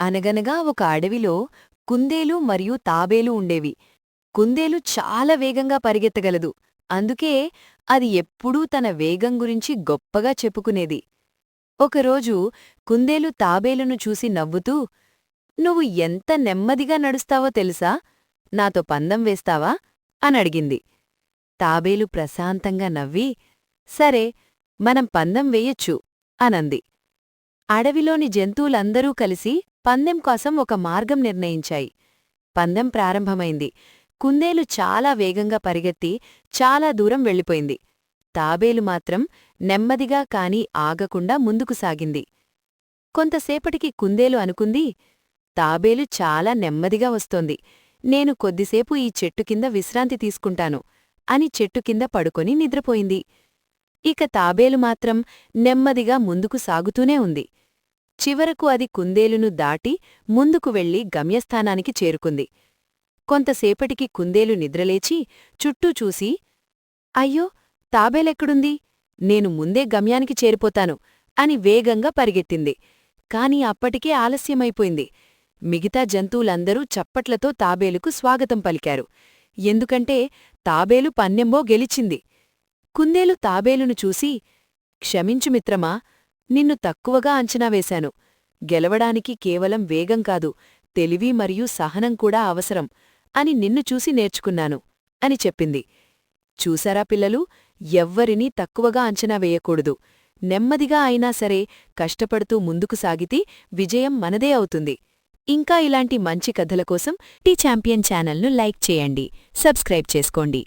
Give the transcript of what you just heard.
అనగనగా ఒక అడవిలో కుందేలు మరియు తాబేలు ఉండేవి. కుందేలు చాలా వేగంగా పరిగెత్తగలదు. అందుకే అది ఎప్పుడూ తన వేగం గురించి గొప్పగా చెప్పుకునేది. ఒకరోజు కుందేలు తాబేలును చూసి నవ్వుతూ, "నువ్వు ఎంత నెమ్మదిగా నడుస్తావో తెలుసా? నాతో పందెం వేస్తావా?" అనడిగింది. తాబేలు ప్రశాంతంగా నవ్వి, "సరే, మనం పందెం వెయ్యొచ్చు" అనంది. అడవిలోని జంతువులందరూ కలిసి పందెం కోసం ఒక మార్గం నిర్ణయించాయి. పందెం ప్రారంభమైంది. కుందేలు చాలా వేగంగా పరిగెత్తి చాలా దూరం వెళ్ళిపోయింది. తాబేలు మాత్రం నెమ్మదిగా కాని ఆగకుండా ముందుకు సాగింది. కొంతసేపటికి కుందేలు అనుకుంది, తాబేలు చాలా నెమ్మదిగా వస్తోంది. నేను కొద్దిసేపు ఈ చెట్టు కింద విశ్రాంతి తీసుకుంటాను అని చెట్టు కింద పడుకొని నిద్రపోయింది. ఇక తాబేలు మాత్రం నెమ్మదిగా ముందుకు సాగుతూనే ఉంది. చివరకు అది కుందేలును దాటి ముందుకు వెళ్లి గమ్యస్థానానికి చేరుకుంది. కొంతసేపటికి కుందేలు నిద్రలేచి చుట్టూ చూసి, "అయ్యో, తాబేలెక్కడుంది? నేను ముందే గమ్యానికి చేరిపోతాను" అని వేగంగా పరిగెత్తింది. కాని అప్పటికే ఆలస్యమైపోయింది. మిగతా జంతువులందరూ చప్పట్లతో తాబేలుకు స్వాగతం పలికారు. ఎందుకంటే తాబేలు పన్నెంబో గెలిచింది. కుందేలు తాబేలును చూసి, "క్షమించు మిత్రమా, నిన్ను తక్కువగా అంచనా వేశాను. గెలవడానికి కేవలం వేగం కాదు, తెలివి మరియు సహనం కూడా అవసరం అని నిన్ను చూసి నేర్చుకున్నాను" అని చెప్పింది. చూసారా పిల్లలు, ఎవ్వరినీ తక్కువగా అంచనా వేయకూడదు. నెమ్మదిగా అయినా సరే కష్టపడుతూ ముందుకు సాగితే విజయం మనదే అవుతుంది. ఇంకా ఇలాంటి మంచి కథల కోసం టీ ఛాంపియన్ ఛానల్ను లైక్ చేయండి, సబ్స్క్రైబ్ చేసుకోండి.